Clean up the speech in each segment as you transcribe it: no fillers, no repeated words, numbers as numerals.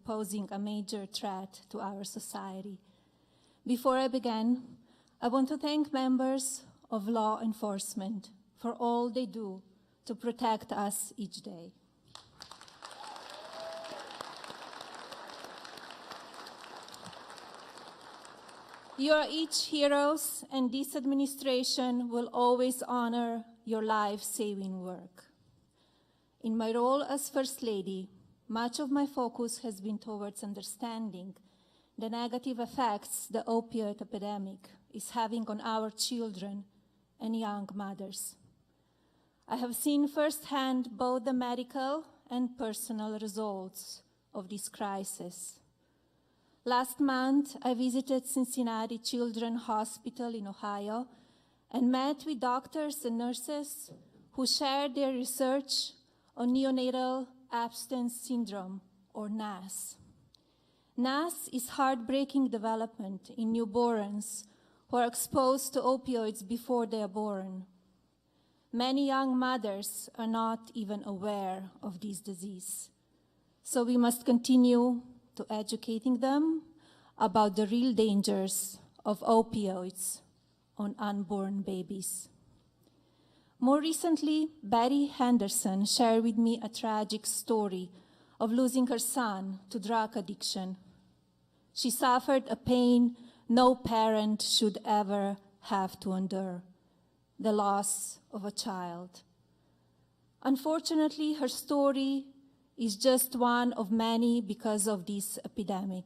posing a major threat to our society. Before I begin, I want to thank members of law enforcement for all they do to protect us each day. You are each heroes, and this administration will always honor your life-saving work. In my role as First Lady, much of my focus has been towards understanding the negative effects the opioid epidemic is having on our children and young mothers. I have seen firsthand both the medical and personal results of this crisis. Last month, I visited Cincinnati Children's Hospital in Ohio and met with doctors and nurses who shared their research on neonatal abstinence syndrome, or NAS. NAS is heartbreaking development in newborns who are exposed to opioids before they are born. Many young mothers are not even aware of this disease, so we must continue to educating them about the real dangers of opioids on unborn babies. More recently, Betty Henderson shared with me a tragic story of losing her son to drug addiction. She suffered a pain no parent should ever have to endure, the loss of a child. Unfortunately, her story is just one of many because of this epidemic.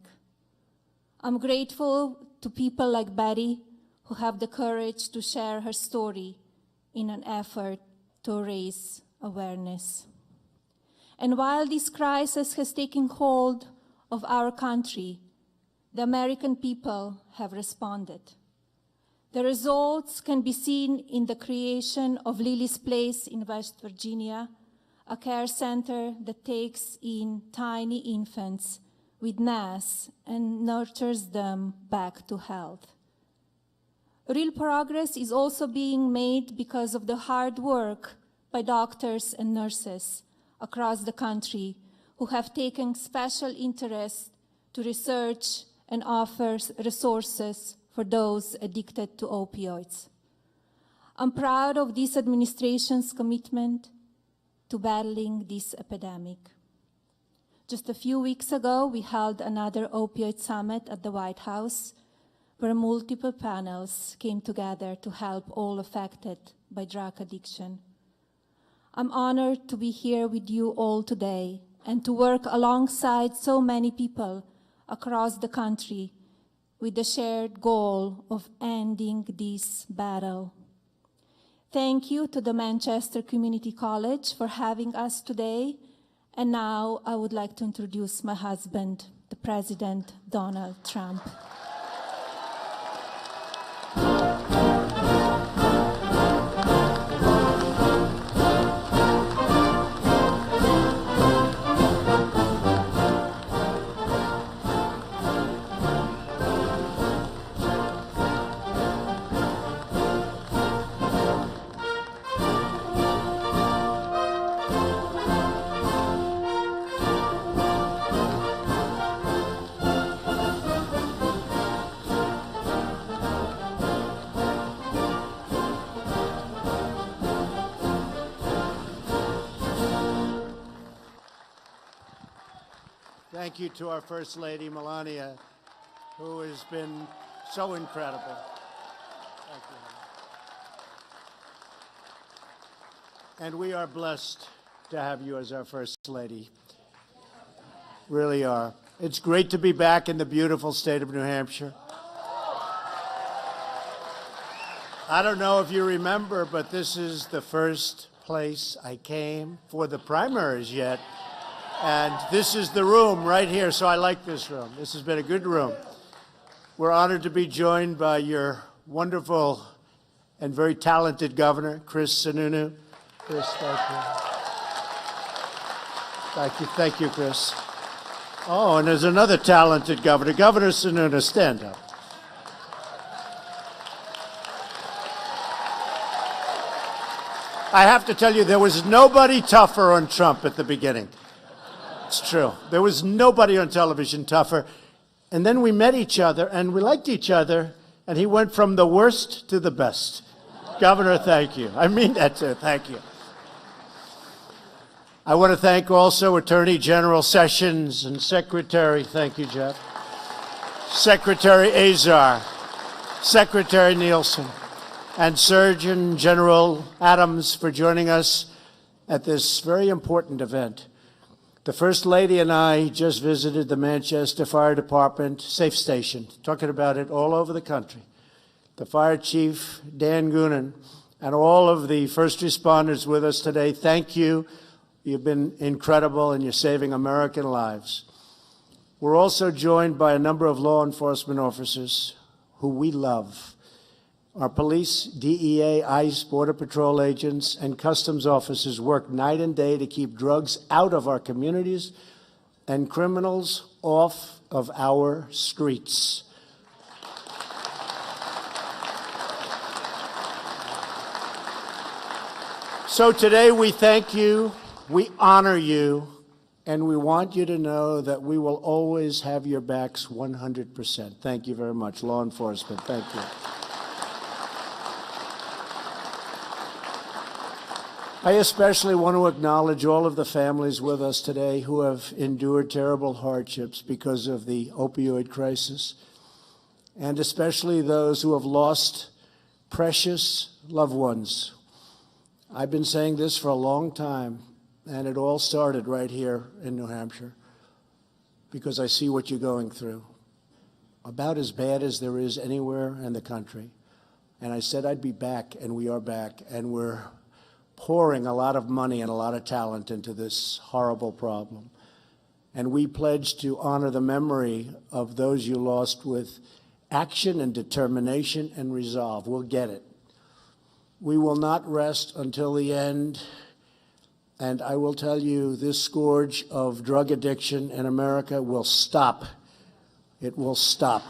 I'm grateful to people like Betty who have the courage to share her story in an effort to raise awareness. And while this crisis has taken hold of our country, the American people have responded. The results can be seen in the creation of Lily's Place in West Virginia, a care center that takes in tiny infants with NAS and nurtures them back to health. Real progress is also being made because of the hard work by doctors and nurses across the country who have taken special interest to research and offer resources for those addicted to opioids. I'm proud of this administration's commitment to battling this epidemic. Just a few weeks ago, we held another opioid summit at the White House, where multiple panels came together to help all affected by drug addiction. I'm honored to be here with you all today and to work alongside so many people across the country with the shared goal of ending this battle. Thank you to the Manchester Community College for having us today. And now I would like to introduce my husband, the President Donald Trump. Thank you to our First Lady, Melania, who has been so incredible. Thank you. And we are blessed to have you as our First Lady. Really are. It's great to be back in the beautiful state of New Hampshire. I don't know if you remember, but this is the first place I came for the primaries yet. And this is the room right here, so I like this room. This has been a good room. We're honored to be joined by your wonderful and very talented governor, Chris Sununu. Chris, thank you. Thank you, thank you, Chris. Oh, and there's another talented governor. Governor Sununu, stand up. I have to tell you, there was nobody tougher on Trump at the beginning. It's true. There was nobody on television tougher. And then we met each other, and we liked each other, and he went from the worst to the best. Governor, thank you. I mean that too. Thank you. I want to thank also Attorney General Sessions and Secretary, thank you, Jeff, Secretary Azar, Secretary Nielsen, and Surgeon General Adams for joining us at this very important event. The First Lady and I just visited the Manchester Fire Department Safe Station, talking about it all over the country. The Fire Chief, Dan Goonan, and all of the first responders with us today, thank you. You've been incredible, and you're saving American lives. We're also joined by a number of law enforcement officers who we love. Our police, DEA, ICE, Border Patrol agents, and customs officers work night and day to keep drugs out of our communities and criminals off of our streets. So today we thank you, we honor you, and we want you to know that we will always have your backs 100%. Thank you very much, law enforcement. Thank you. I especially want to acknowledge all of the families with us today who have endured terrible hardships because of the opioid crisis, and especially those who have lost precious loved ones. I've been saying this for a long time, and it all started right here in New Hampshire, because I see what you're going through, about as bad as there is anywhere in the country. And I said I'd be back, and we are back, and we're pouring a lot of money and a lot of talent into this horrible problem. And we pledge to honor the memory of those you lost with action and determination and resolve. We'll get it. We will not rest until the end. And I will tell you, this scourge of drug addiction in America will stop. It will stop.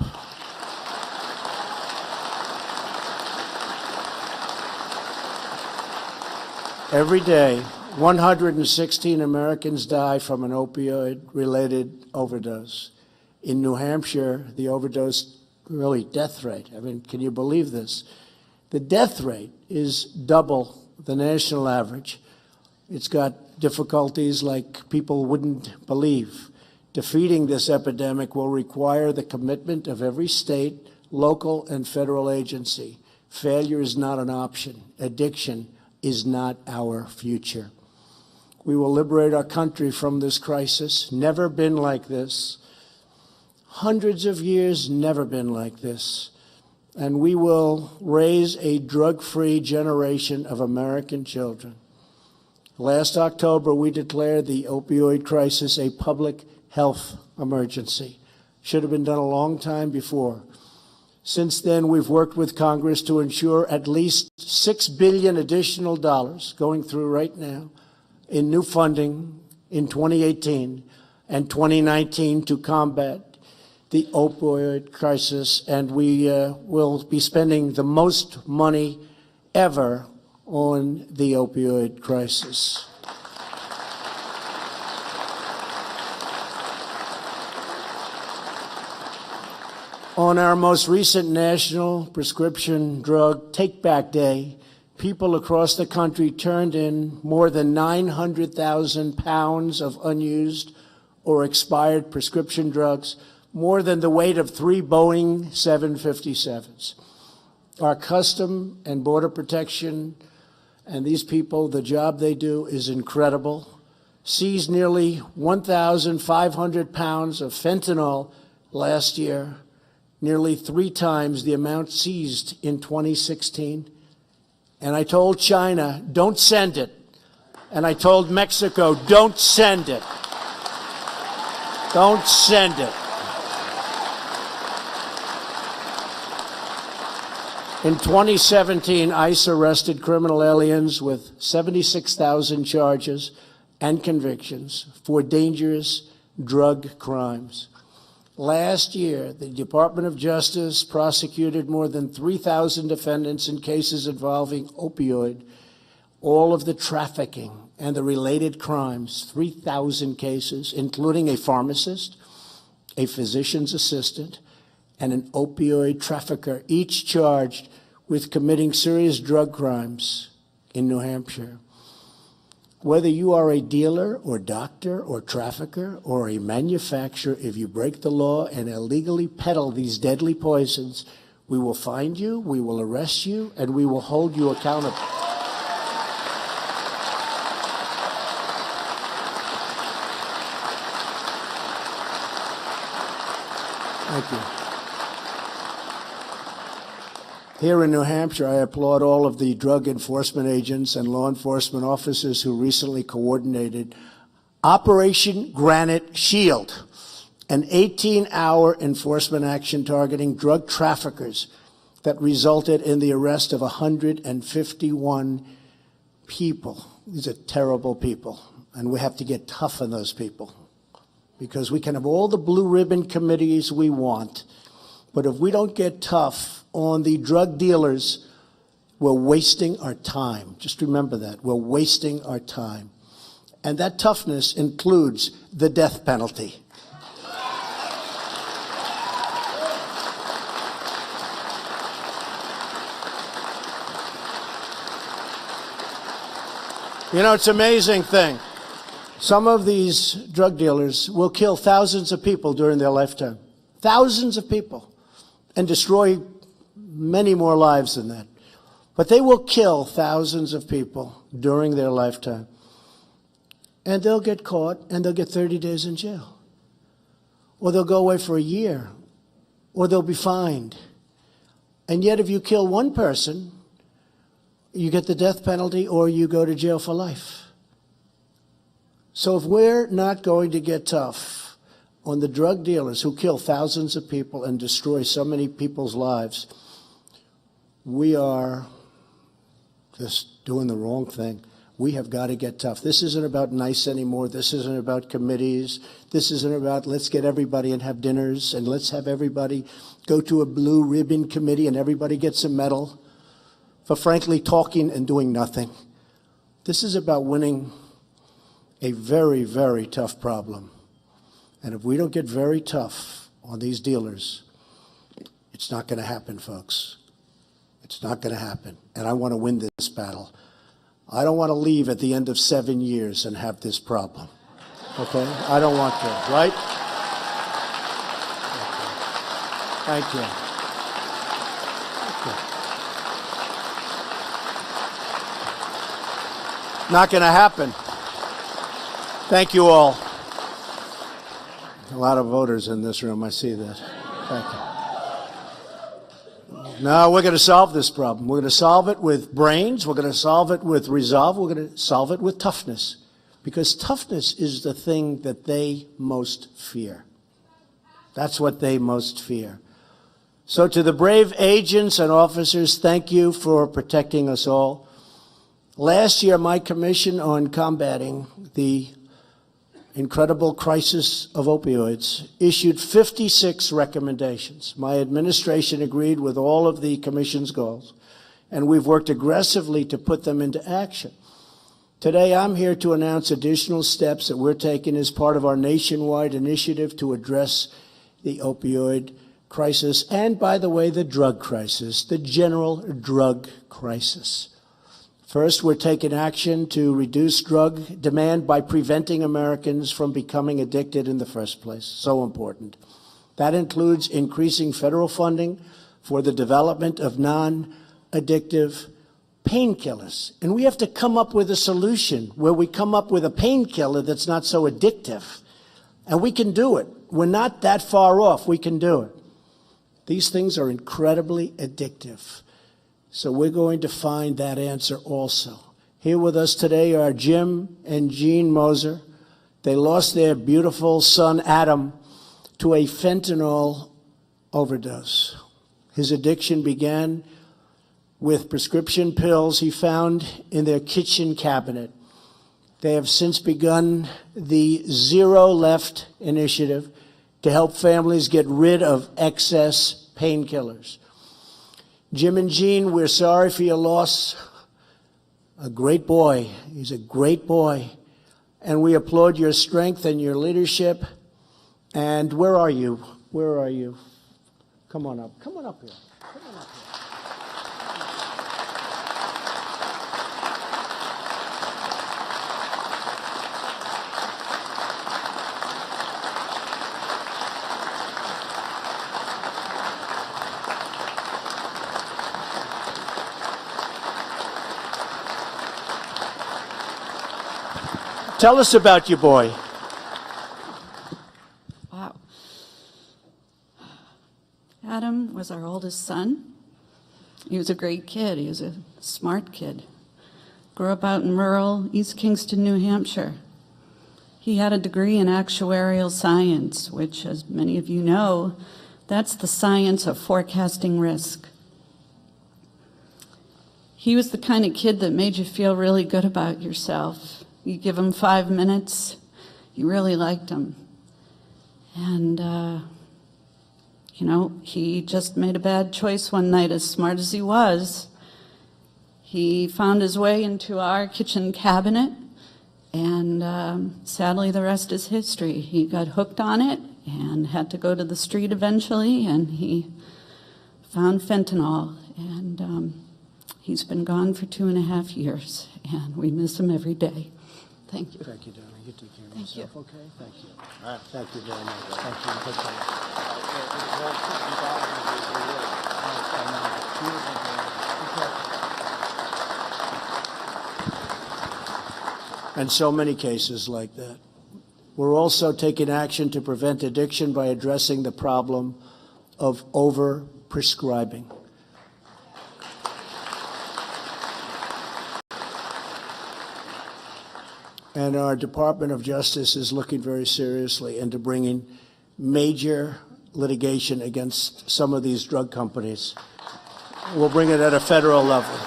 Every day, 116 Americans die from an opioid-related overdose. In New Hampshire, the overdose, really death rate, I mean, can you believe this? The death rate is double the national average. It's got difficulties like people wouldn't believe. Defeating this epidemic will require the commitment of every state, local, and federal agency. Failure is not an option. Addiction is not our future. We will liberate our country from this crisis. Never been like this. Hundreds of years, never been like this. And we will raise a drug-free generation of American children. Last October, we declared the opioid crisis a public health emergency. Should have been done a long time before. Since then, we've worked with Congress to ensure at least $6 billion additional dollars going through right now in new funding in 2018 and 2019 to combat the opioid crisis, and we will be spending the most money ever on the opioid crisis. On our most recent National Prescription Drug Take-Back Day, people across the country turned in more than 900,000 pounds of unused or expired prescription drugs, more than the weight of 3 Boeing 757s. Our Custom and Border Protection and these people, the job they do is incredible. Seized nearly 1,500 pounds of fentanyl last year, nearly 3 times the amount seized in 2016. And I told China, don't send it. And I told Mexico, don't send it. Don't send it. In 2017, ICE arrested criminal aliens with 76,000 charges and convictions for dangerous drug crimes. Last year, the Department of Justice prosecuted more than 3,000 defendants in cases involving opioid all of the trafficking and the related crimes, 3,000 cases, including a pharmacist, a physician's assistant, and an opioid trafficker, each charged with committing serious drug crimes in New Hampshire. Whether you are a dealer or doctor or trafficker or a manufacturer, if you break the law and illegally peddle these deadly poisons, we will find you, we will arrest you, and we will hold you accountable. Thank you. Here in New Hampshire, I applaud all of the drug enforcement agents and law enforcement officers who recently coordinated Operation Granite Shield, an 18-hour enforcement action targeting drug traffickers that resulted in the arrest of 151 people. These are terrible people, and we have to get tough on those people, because we can have all the blue ribbon committees we want, but if we don't get tough on the drug dealers, we're wasting our time. Just remember that. We're wasting our time. And that toughness includes the death penalty. You know, it's an amazing thing. Some of these drug dealers will kill thousands of people during their lifetime. Thousands of people. And destroy many more lives than that. But they will kill thousands of people during their lifetime. And they'll get caught, and they'll get 30 days in jail. Or they'll go away for a year. Or they'll be fined. And yet if you kill one person, you get the death penalty or you go to jail for life. So if we're not going to get tough on the drug dealers who kill thousands of people and destroy so many people's lives, we are just doing the wrong thing. We have got to get tough. This isn't about nice anymore. This isn't about committees. This isn't about let's get everybody and have dinners and let's have everybody go to a blue ribbon committee and everybody gets a medal for frankly talking and doing nothing. This is about winning a very, very tough problem. And if we don't get very tough on these dealers, it's not going to happen, folks. It's not going to happen. And I want to win this battle. I don't want to leave at the end of 7 years and have this problem. Okay? I don't want to, right? Okay. Thank you. Not going to happen. Thank you all. A lot of voters in this room, I see that. Thank you. No, we're going to solve this problem. We're going to solve it with brains. We're going to solve it with resolve. We're going to solve it with toughness. Because toughness is the thing that they most fear. That's what they most fear. So to the brave agents and officers, thank you for protecting us all. Last year, my commission on combating the incredible crisis of opioids issued 56 recommendations. My administration agreed with all of the commission's goals, and we've worked aggressively to put them into action. Today, I'm here to announce additional steps that we're taking as part of our nationwide initiative to address the opioid crisis and, by the way, the drug crisis, the general drug crisis. First, we're taking action to reduce drug demand by preventing Americans from becoming addicted in the first place. So important. That includes increasing federal funding for the development of non-addictive painkillers. And we have to come up with a solution where we come up with a painkiller that's not so addictive. And we can do it. We're not that far off. We can do it. These things are incredibly addictive. So we're going to find that answer also. Here with us today are Jim and Jean Moser. They lost their beautiful son, Adam, to a fentanyl overdose. His addiction began with prescription pills he found in their kitchen cabinet. They have since begun the Zero Left initiative to help families get rid of excess painkillers. Jim and Jean, we're sorry for your loss. A great boy. He's a great boy. And we applaud your strength and your leadership. And where are you? Where are you? Come on up. Come on up here. Come on up here. Tell us about your boy. Wow. Adam was our oldest son. He was a great kid. He was a smart kid. Grew up out in rural East Kingston, New Hampshire. He had a degree in actuarial science, which, as many of you know, that's the science of forecasting risk. He was the kind of kid that made you feel really good about yourself. You give him 5 minutes, you really liked him. And, he just made a bad choice one night, as smart as he was. He found his way into our kitchen cabinet, and sadly, the rest is history. He got hooked on it and had to go to the street eventually, and he found fentanyl. And he's been gone for 2.5 years, and we miss him every day. Thank you. Thank you, darling. You take care of Thank yourself, you. okay? Thank you. All right. Thank you very much. Thank you. Take care. And so many cases like that. We're also taking action to prevent addiction by addressing the problem of over-prescribing. And our Department of Justice is looking very seriously into bringing major litigation against some of these drug companies. We'll bring it at a federal level.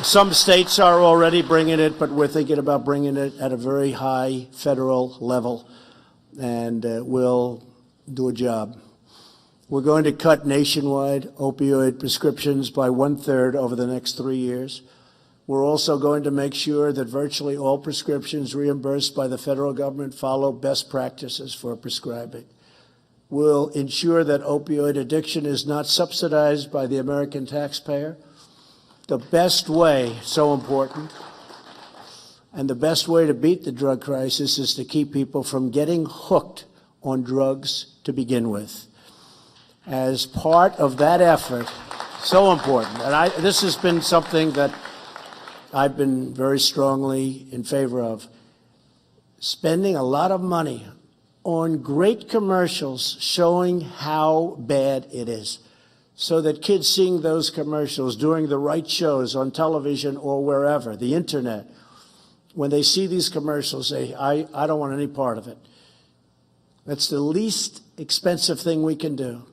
Some states are already bringing it, but we're thinking about bringing it at a very high federal level, and we'll do a job. We're going to cut nationwide opioid prescriptions by 1/3 over the next 3 years. We're also going to make sure that virtually all prescriptions reimbursed by the federal government follow best practices for prescribing. We'll ensure that opioid addiction is not subsidized by the American taxpayer. The best way, so important, and the best way to beat the drug crisis is to keep people from getting hooked on drugs to begin with. As part of that effort, so important, and this has been something that I've been very strongly in favor of, spending a lot of money on great commercials showing how bad it is, so that kids seeing those commercials during the right shows on television or wherever, the internet, when they see these commercials, say, I don't want any part of it. That's the least expensive thing we can do,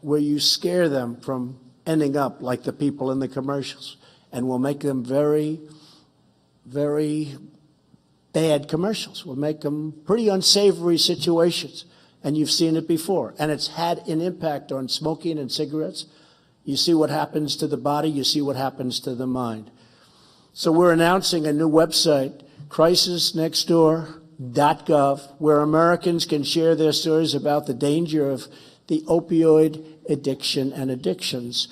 where you scare them from ending up like the people in the commercials. And we'll make them very, very bad commercials. We'll make them pretty unsavory situations. And you've seen it before. And it's had an impact on smoking and cigarettes. You see what happens to the body. You see what happens to the mind. So we're announcing a new website, crisisnextdoor.gov, where Americans can share their stories about the danger of the opioid addiction and addictions.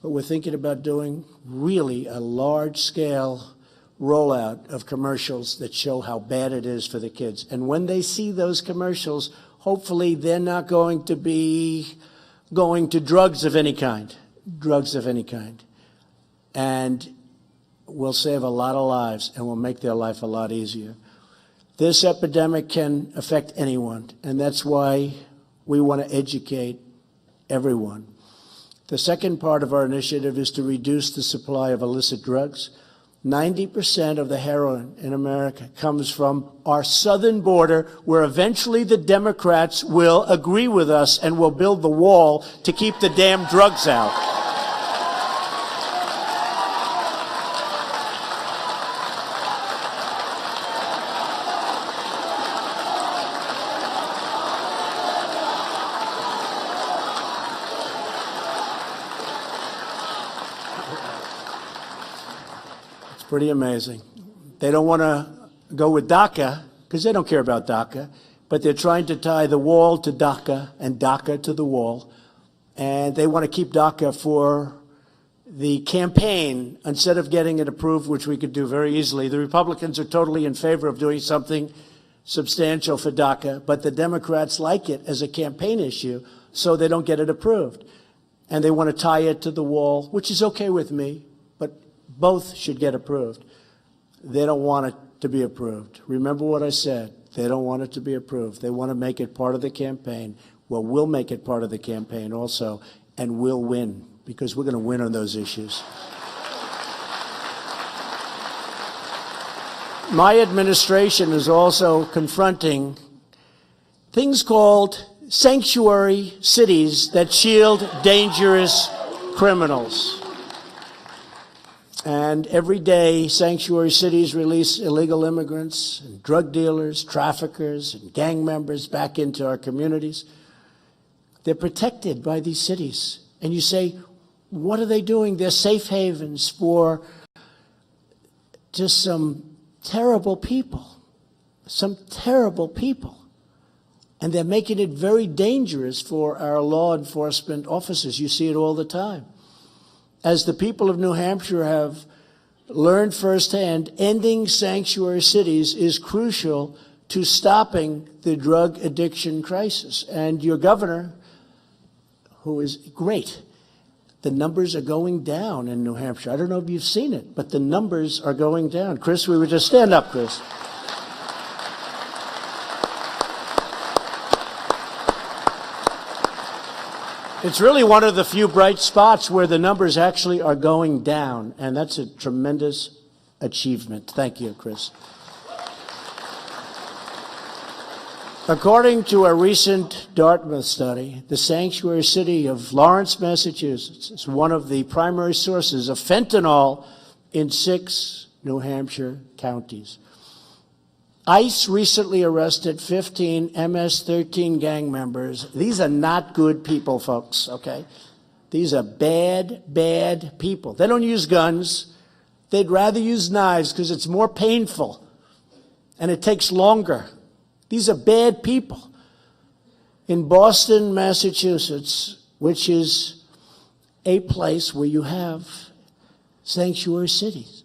But we're thinking about doing really a large-scale rollout of commercials that show how bad it is for the kids. And when they see those commercials, hopefully they're not going to be going to drugs of any kind. And we'll save a lot of lives, and we'll make their life a lot easier. This epidemic can affect anyone, and that's why we want to educate everyone. The second part of our initiative is to reduce the supply of illicit drugs. 90% of the heroin in America comes from our southern border, where eventually the Democrats will agree with us and will build the wall to keep the damn drugs out. Pretty amazing. They don't want to go with DACA because they don't care about DACA, but they're trying to tie the wall to DACA and DACA to the wall. And they want to keep DACA for the campaign instead of getting it approved, which we could do very easily. The Republicans are totally in favor of doing something substantial for DACA, but the Democrats like it as a campaign issue, so they don't get it approved. And they want to tie it to the wall, which is okay with me, but both should get approved. They don't want it to be approved. Remember what I said. They don't want it to be approved. They want to make it part of the campaign. Well, we'll make it part of the campaign also, and we'll win, because we're going to win on those issues. My administration is also confronting things called sanctuary cities that shield dangerous criminals. And every day, sanctuary cities release illegal immigrants and drug dealers, traffickers, and gang members back into our communities. They're protected by these cities. And you say, what are they doing? They're safe havens for just some terrible people, And they're making it very dangerous for our law enforcement officers. You see it all the time. As the people of New Hampshire have learned firsthand, ending sanctuary cities is crucial to stopping the drug addiction crisis. And your governor, who is great, the numbers are going down in New Hampshire. I don't know if you've seen it, but the numbers are going down. Chris, we would just stand up, Chris. It's really one of the few bright spots where the numbers actually are going down, and that's a tremendous achievement. Thank you, Chris. According to a recent Dartmouth study, the sanctuary city of Lawrence, Massachusetts, is one of the primary sources of fentanyl in 6 New Hampshire counties. ICE recently arrested 15 MS-13 gang members. These are not good people, folks, okay? These are bad, bad people. They don't use guns. They'd rather use knives because it's more painful and it takes longer. These are bad people. In Boston, Massachusetts, which is a place where you have sanctuary cities,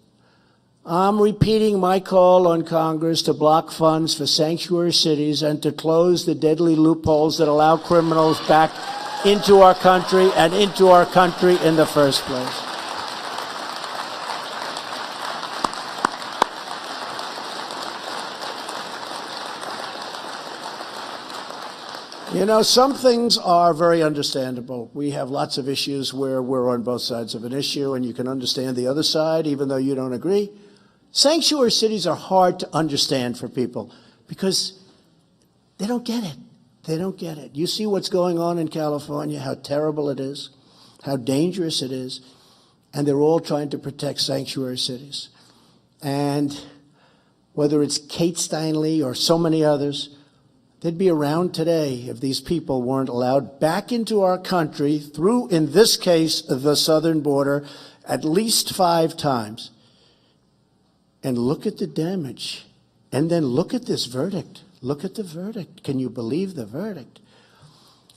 I'm repeating my call on Congress to block funds for sanctuary cities and to close the deadly loopholes that allow criminals back into our country and into our country in the first place. You know, some things are very understandable. We have lots of issues where we're on both sides of an issue, and you can understand the other side even though you don't agree. Sanctuary cities are hard to understand for people because they don't get it. They don't get it. You see what's going on in California, how terrible it is, how dangerous it is, and they're all trying to protect sanctuary cities. And whether it's Kate Steinle or so many others, they'd be around today if these people weren't allowed back into our country through, in this case, the southern border, at least 5 times. And look at the damage. And then look at this verdict. Look at the verdict. Can you believe the verdict?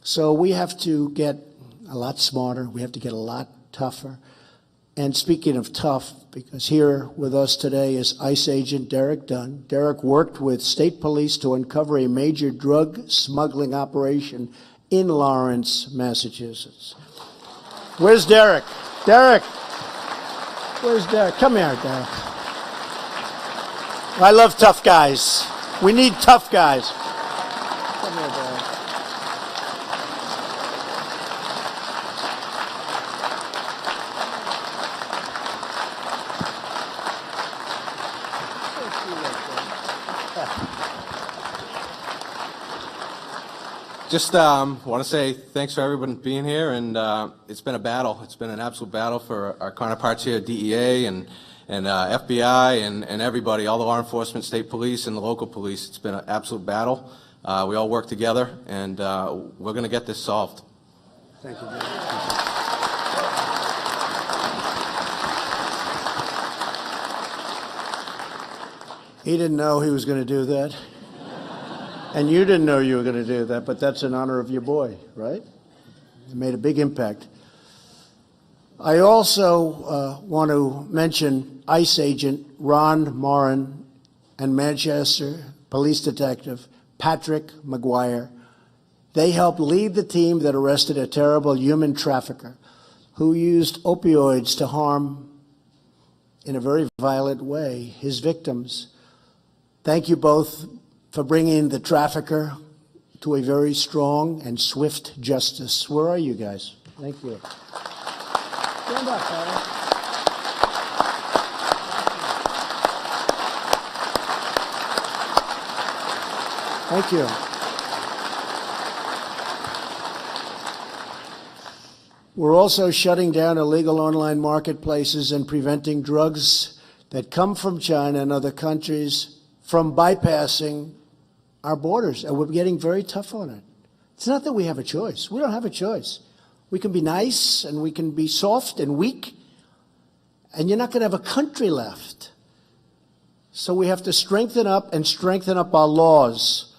So we have to get a lot smarter. We have to get a lot tougher. And speaking of tough, because here with us today is ICE agent Derek Dunn. Derek worked with state police to uncover a major drug smuggling operation in Lawrence, Massachusetts. Where's Derek? Derek! Where's Derek? Come here, Derek. I love tough guys. We need tough guys. Come here, Derek. Just want to say thanks for everyone being here, and it's been a battle. It's been an absolute battle for our counterparts here at DEA and FBI and everybody, all the law enforcement, state police, and the local police. It's been an absolute battle. We all work together, and we're going to get this solved. Thank you. He didn't know he was going to do that. And you didn't know you were going to do that, but that's in honor of your boy, right? It made a big impact. I also want to mention ICE agent Ron Moran and Manchester police detective Patrick McGuire. They helped lead the team that arrested a terrible human trafficker who used opioids to harm, in a very violent way, his victims. Thank you both for bringing the trafficker to a very strong and swift justice. Where are you guys? Thank you. Stand up, Father. Thank you. We're also shutting down illegal online marketplaces and preventing drugs that come from China and other countries from bypassing our borders, and we're getting very tough on it. It's not that we have a choice. We don't have a choice. We can be nice, and we can be soft and weak, and you're not going to have a country left. So we have to strengthen up our laws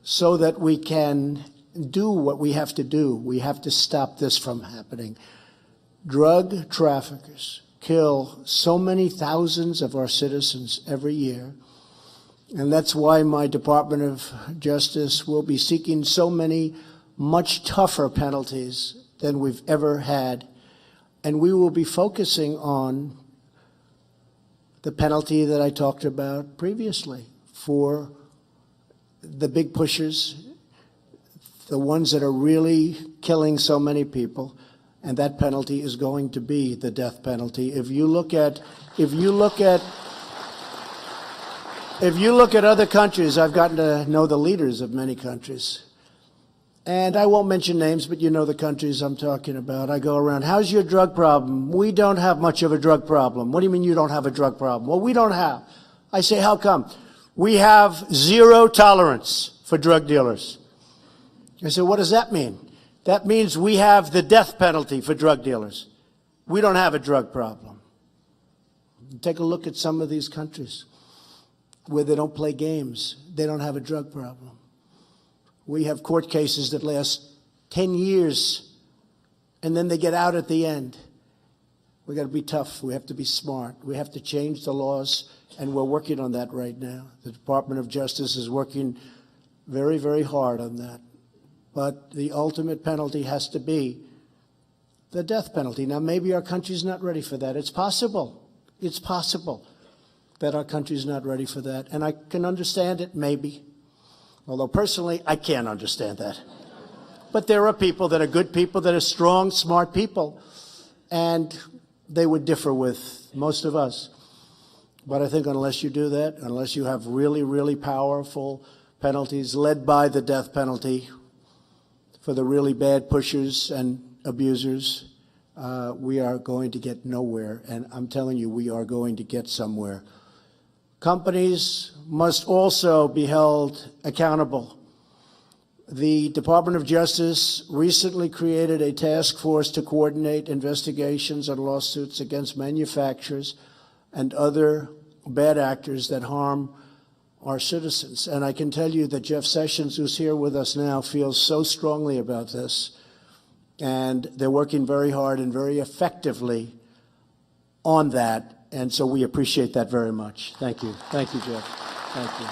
so that we can do what we have to do. We have to stop this from happening. Drug traffickers kill so many thousands of our citizens every year. And that's why my Department of Justice will be seeking so many much tougher penalties than we've ever had. And we will be focusing on the penalty that I talked about previously for the big pushers, the ones that are really killing so many people. And that penalty is going to be the death penalty. If you look at other countries, I've gotten to know the leaders of many countries. And I won't mention names, but you know the countries I'm talking about. I go around, how's your drug problem? We don't have much of a drug problem. What do you mean you don't have a drug problem? Well, we don't have. I say, how come? We have zero tolerance for drug dealers. I say, what does that mean? That means we have the death penalty for drug dealers. We don't have a drug problem. Take a look at some of these countries where they don't play games. They don't have a drug problem. We have court cases that last 10 years, and then they get out at the end. We got to be tough. We have to be smart. We have to change the laws, and we're working on that right now. The Department of Justice is working very, very hard on that. But the ultimate penalty has to be the death penalty. Now, maybe our country's not ready for that. It's possible. It's possible that our country's not ready for that. And I can understand it, maybe. Although personally, I can't understand that. But there are people that are good people, that are strong, smart people, and they would differ with most of us. But I think unless you do that, unless you have really, really powerful penalties led by the death penalty for the really bad pushers and abusers, we are going to get nowhere. And I'm telling you, we are going to get somewhere. Companies must also be held accountable. The Department of Justice recently created a task force to coordinate investigations and lawsuits against manufacturers and other bad actors that harm our citizens. And I can tell you that Jeff Sessions, who's here with us now, feels so strongly about this. And they're working very hard and very effectively on that. And so we appreciate that very much. Thank you. Thank you, Jeff. Thank you.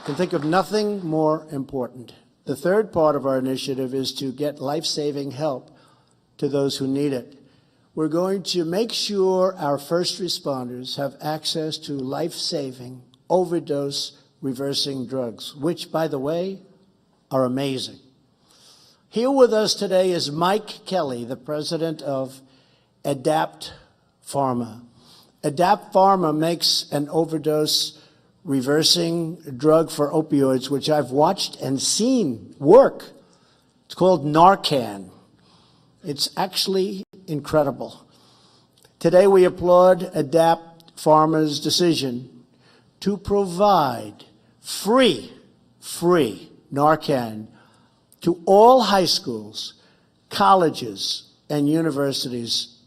I can think of nothing more important. The third part of our initiative is to get life-saving help to those who need it. We're going to make sure our first responders have access to life-saving, overdose-reversing drugs, which, by the way, are amazing. Here with us today is Mike Kelly, the president of Adapt Pharma. Adapt Pharma makes an overdose reversing drug for opioids, which I've watched and seen work. It's called Narcan. It's actually incredible. Today we applaud Adapt Pharma's decision to provide free Narcan to all high schools, colleges, and universities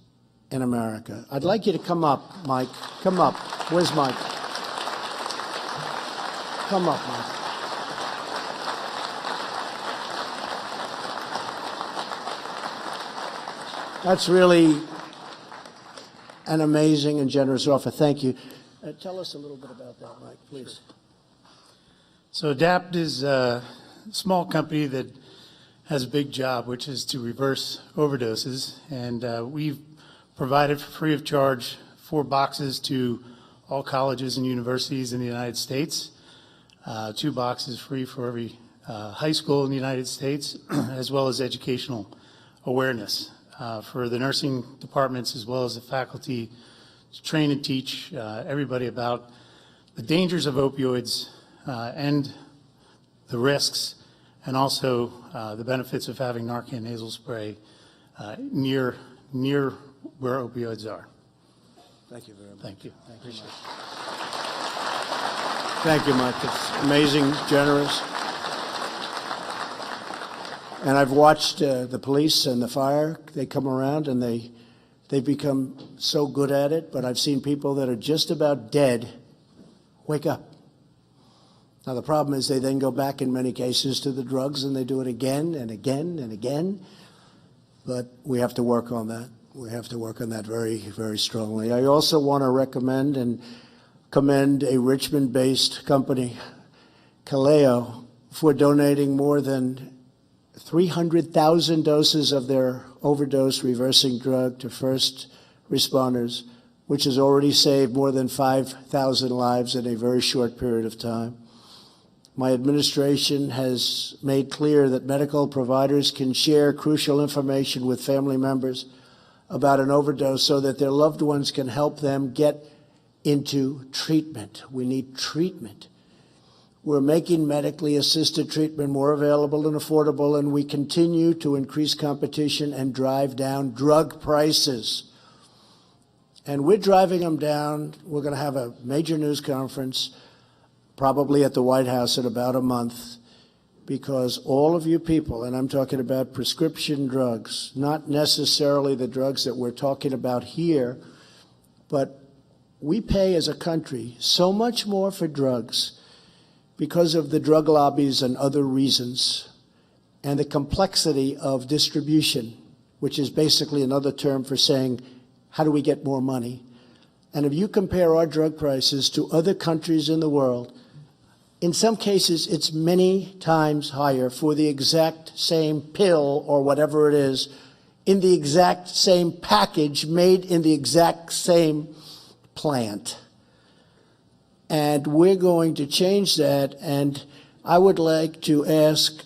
in America. I'd like you to come up, Mike. Come up. Where's Mike? Come up, Mike. That's really an amazing and generous offer. Thank you. Tell us a little bit about that, Mike, please. So ADAPT is a small company that has a big job, which is to reverse overdoses. And we've provided for free of charge 4 boxes to all colleges and universities in the United States, 2 boxes free for every high school in the United States, as well as educational awareness for the nursing departments as well as the faculty to train and teach everybody about the dangers of opioids and the risks, and also the benefits of having Narcan nasal spray near where opioids are. Thank you very much. Thank you. Appreciate it. Thank you, Mike. It's amazing, generous. And I've watched the police and the fire. They come around and they've become so good at it, but I've seen people that are just about dead wake up. Now, the problem is they then go back in many cases to the drugs and they do it again and again and again. But we have to work on that. We have to work on that very, very strongly. I also want to recommend and commend a Richmond-based company, Kaleo, for donating more than 300,000 doses of their overdose reversing drug to first responders, which has already saved more than 5,000 lives in a very short period of time. My administration has made clear that medical providers can share crucial information with family members about an overdose so that their loved ones can help them get into treatment. We need treatment. We're making medically assisted treatment more available and affordable, and we continue to increase competition and drive down drug prices. And we're driving them down. We're going to have a major news conference, probably at the White House in about a month, because all of you people, and I'm talking about prescription drugs, not necessarily the drugs that we're talking about here, but we pay as a country so much more for drugs because of the drug lobbies and other reasons, and the complexity of distribution, which is basically another term for saying, how do we get more money? And if you compare our drug prices to other countries in the world, in some cases it's many times higher for the exact same pill or whatever it is, in the exact same package, made in the exact same plant. And we're going to change that, and I would like to ask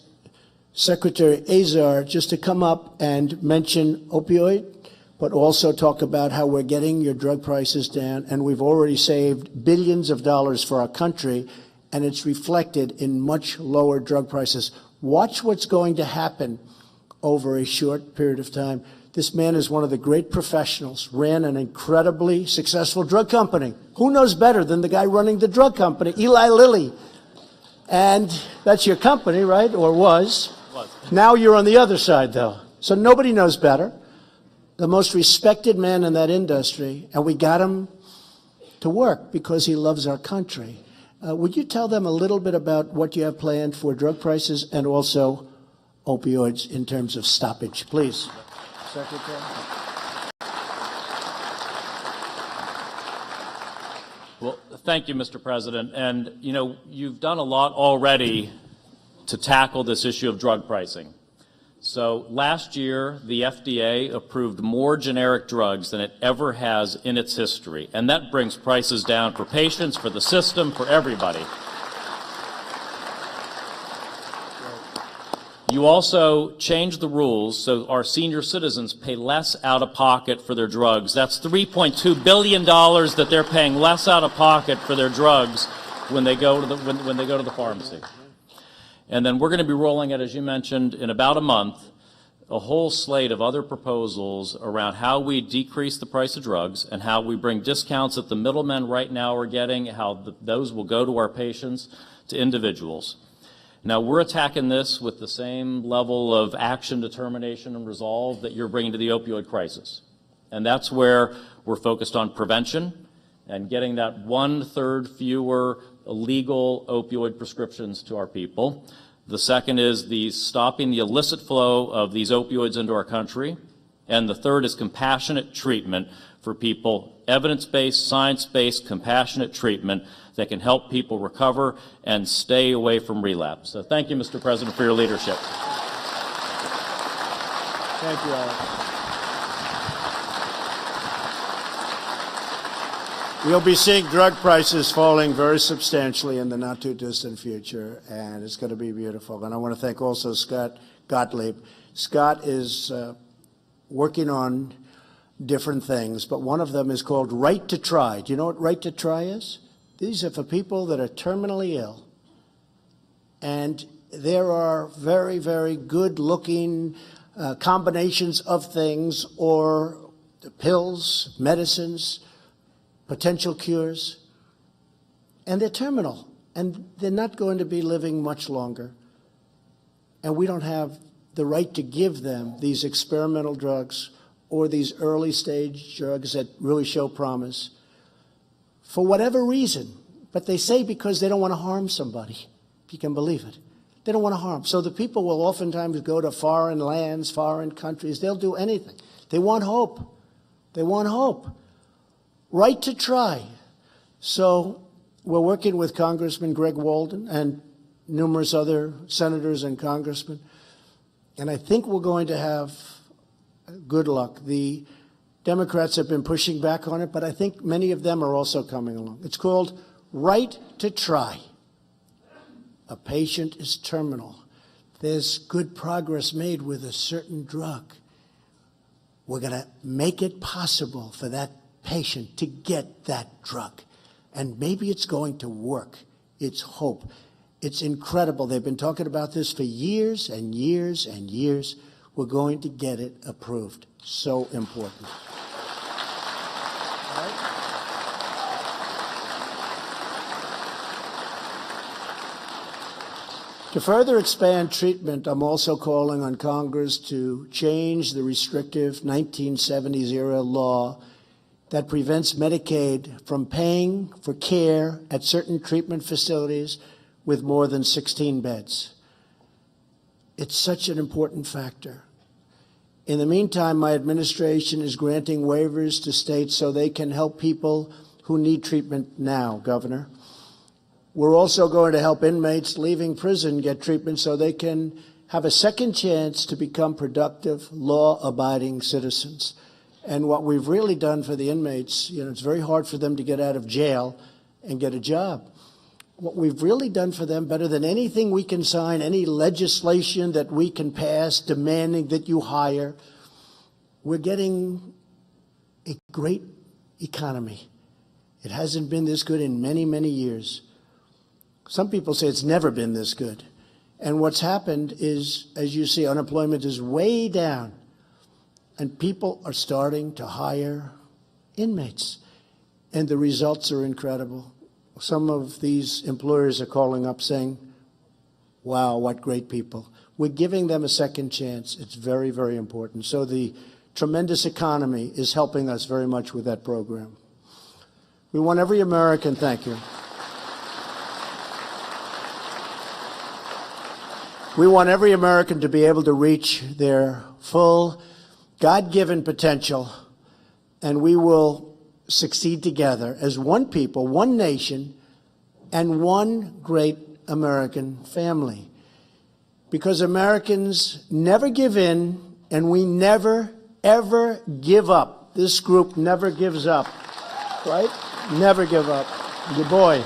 Secretary Azar just to come up and mention opioid, but also talk about how we're getting your drug prices down, and we've already saved billions of dollars for our country, and it's reflected in much lower drug prices. Watch what's going to happen over a short period of time. This man is one of the great professionals, ran an incredibly successful drug company. Who knows better than the guy running the drug company, Eli Lilly? And that's your company, right? Or was. Now you're on the other side, though. So nobody knows better. The most respected man in that industry, and we got him to work because he loves our country. Would you tell them a little bit about what you have planned for drug prices and also opioids in terms of stoppage, please? Secretary. Well, thank you, Mr. President. And, you know, you've done a lot already to tackle this issue of drug pricing. So last year, the FDA approved more generic drugs than it ever has in its history. And that brings prices down for patients, for the system, for everybody. You also changed the rules so our senior citizens pay less out of pocket for their drugs. That's $3.2 billion that they're paying less out of pocket for their drugs when they go to the pharmacy. And then we're going to be rolling it, as you mentioned, in about a month, a whole slate of other proposals around how we decrease the price of drugs and how we bring discounts that the middlemen right now are getting, how those will go to our patients, to individuals. Now, we're attacking this with the same level of action, determination, and resolve that you're bringing to the opioid crisis. And that's where we're focused on prevention and getting that 1/3 fewer illegal opioid prescriptions to our people. The second is stopping the illicit flow of these opioids into our country. And the third is compassionate treatment for people, evidence-based, science-based, compassionate treatment that can help people recover and stay away from relapse. So thank you, Mr. President, for your leadership. Thank you, Alex. We'll be seeing drug prices falling very substantially in the not-too-distant future, and it's going to be beautiful. And I want to thank also Scott Gottlieb. Scott is working on different things, but one of them is called Right to Try. Do you know what Right to Try is? These are for people that are terminally ill. And there are very, very good-looking combinations of things, or pills, medicines, potential cures, and they're terminal, and they're not going to be living much longer. And we don't have the right to give them these experimental drugs or these early stage drugs that really show promise for whatever reason. But they say because they don't want to harm somebody, if you can believe it. They don't want to harm. So the people will oftentimes go to foreign lands, foreign countries. They'll do anything. They want hope. They want hope. Right to try. So we're working with Congressman Greg Walden and numerous other senators and congressmen. And I think we're going to have good luck. The Democrats have been pushing back on it, but I think many of them are also coming along. It's called Right to Try. A patient is terminal. There's good progress made with a certain drug. We're going to make it possible for that patient to get that drug. And maybe it's going to work. It's hope. It's incredible. They've been talking about this for years and years and years. We're going to get it approved. So important. To further expand treatment, I'm also calling on Congress to change the restrictive 1970s-era law that prevents Medicaid from paying for care at certain treatment facilities with more than 16 beds. It's such an important factor. In the meantime, my administration is granting waivers to states so they can help people who need treatment now, Governor. We're also going to help inmates leaving prison get treatment so they can have a second chance to become productive, law-abiding citizens. And what we've really done for the inmates, it's very hard for them to get out of jail and get a job. What we've really done for them, better than anything we can sign, any legislation that we can pass demanding that you hire, we're getting a great economy. It hasn't been this good in many, many years. Some people say it's never been this good. And what's happened is, as you see, unemployment is way down. And people are starting to hire inmates. And the results are incredible. Some of these employers are calling up saying, wow, what great people. We're giving them a second chance. It's very, very important. So the tremendous economy is helping us very much with that program. We want every American, thank you. We want every American to be able to reach their full God-given potential, and we will succeed together as one people, one nation, and one great American family. Because Americans never give in, and we never, ever give up. This group never gives up, right? Never give up. Good boy.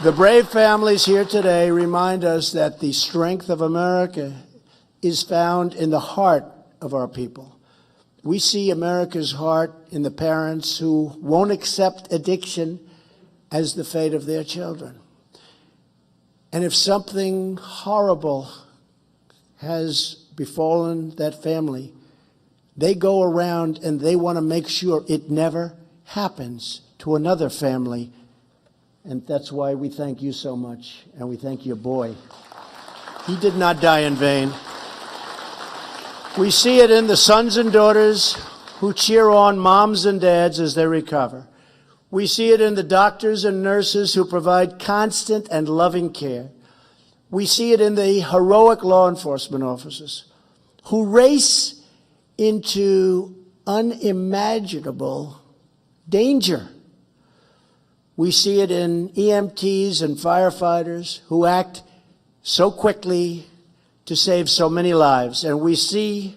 The brave families here today remind us that the strength of America is found in the heart of our people. We see America's heart in the parents who won't accept addiction as the fate of their children. And if something horrible has befallen that family, they go around and they want to make sure it never happens to another family. And that's why we thank you so much, and we thank your boy. He did not die in vain. We see it in the sons and daughters who cheer on moms and dads as they recover. We see it in the doctors and nurses who provide constant and loving care. We see it in the heroic law enforcement officers who race into unimaginable danger. We see it in EMTs and firefighters who act so quickly to save so many lives. And we see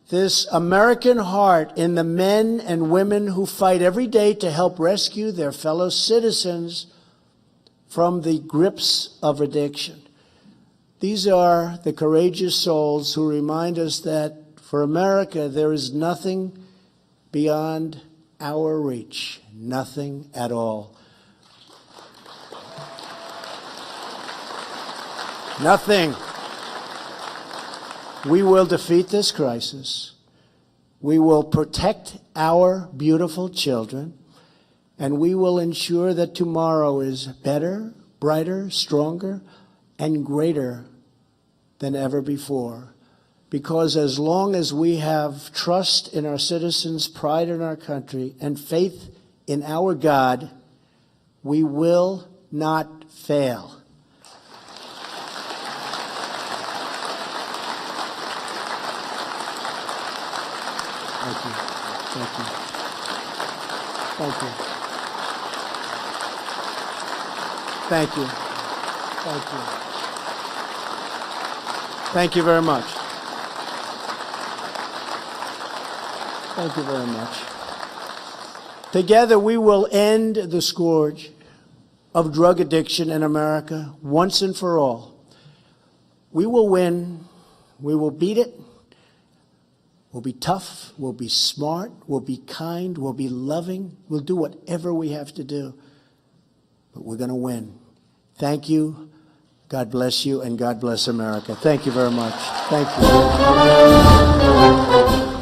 this American heart in the men and women who fight every day to help rescue their fellow citizens from the grips of addiction. These are the courageous souls who remind us that for America, there is nothing beyond our reach, nothing at all. Nothing. We will defeat this crisis. We will protect our beautiful children, and we will ensure that tomorrow is better, brighter, stronger, and greater than ever before. Because as long as we have trust in our citizens, pride in our country, and faith in our God, we will not fail. Thank you. Thank you. Thank you. Thank you. Thank you. Thank you very much. Thank you very much. Together we will end the scourge of drug addiction in America once and for all. We will win. We will beat it. We'll be tough. We'll be smart. We'll be kind. We'll be loving. We'll do whatever we have to do. But we're going to win. Thank you. God bless you, and God bless America. Thank you very much. Thank you.